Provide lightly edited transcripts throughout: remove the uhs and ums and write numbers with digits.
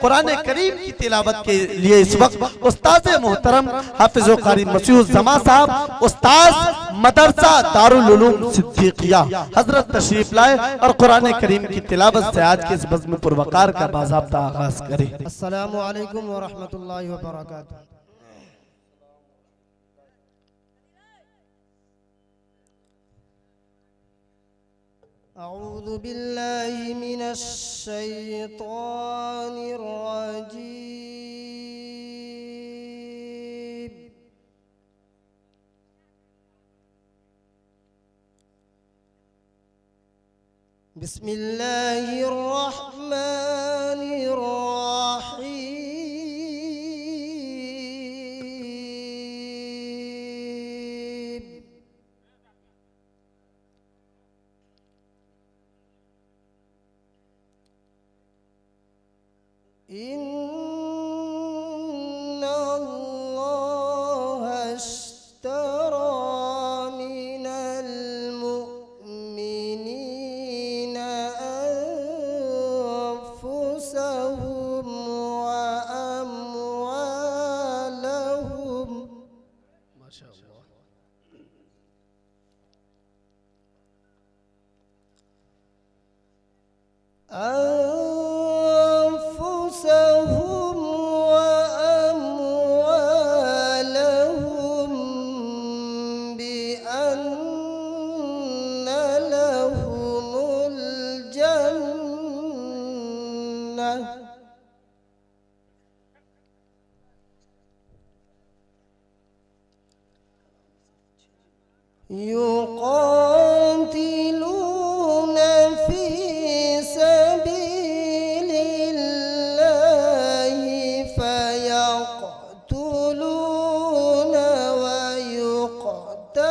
कुरान करीम की तिलावत के लिए इस वक्त उस्ताद मोहतरम हाफिज कारी मसीहुज़्ज़मा साहब उस्ताद मदरसा दारुल उलूम सिद्दीकिया हजरत तशरीफ लाए और कुरान करीम की तिलावत से आज के इस बज़्म पुरवकार का बाज़ाब्ता आगाज करें। अस्सलामु अलैकुम व रहमतुल्लाहि व बरकातुहू। अऊज़ु बिल्लाहि मिनश शैतानिर रजीम। बिस्मिल्लाहिर रहमानिर रहीम। इन्नल्लाह अश्तरा मिनल मुअमिनीना अन्फुसहुम व अमवालहुम। माशाअल्लाह। أنفسهم وأموالهم بأن لهم الجنة يقاتلون في سبيل الله فيقتلون ويقتلون.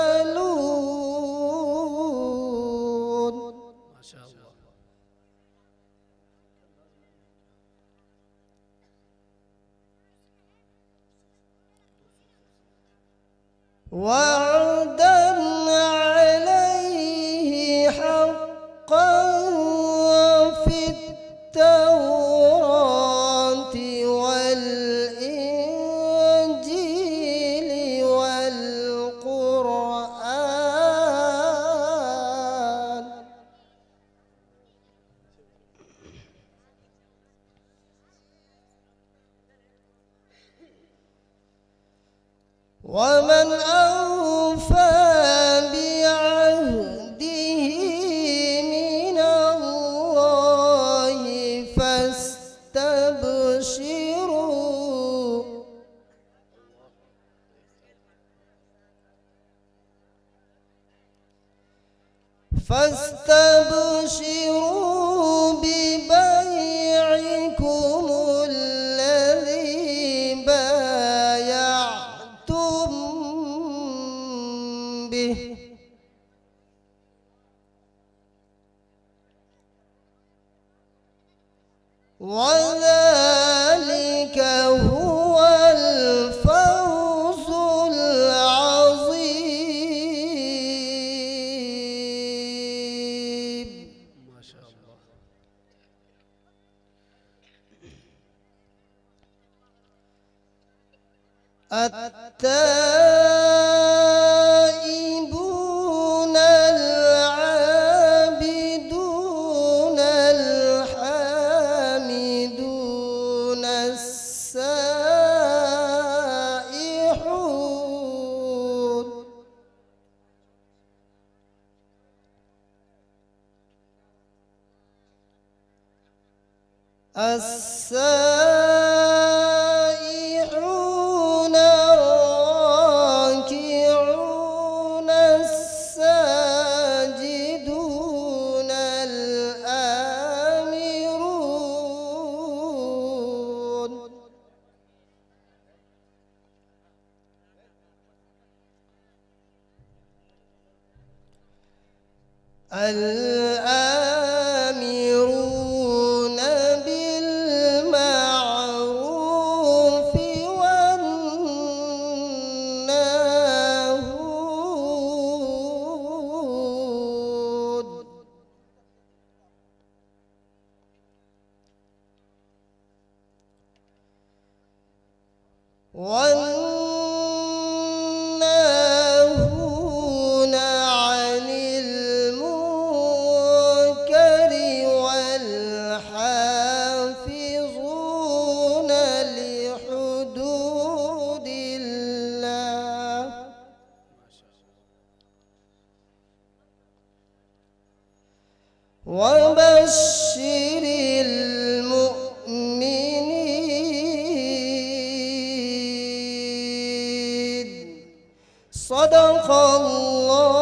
ما شاء الله. وعدا عليه حقا في التوراة والإنجيل والقرآن. ومن أوفى بعهده من الله فاستبشروا. فاستبشروا ببيعكم الذي بايعتم به. وذلك هو الفوز العظيم. ما شاء الله. التائبون العابدون الحامدون السائحون. السائحون الراكعون الساجدون الآمرون. الآمرون بالمعروف والناهون عن المنكر والحافظون لحدود الله وبشر المؤمنين صدق الله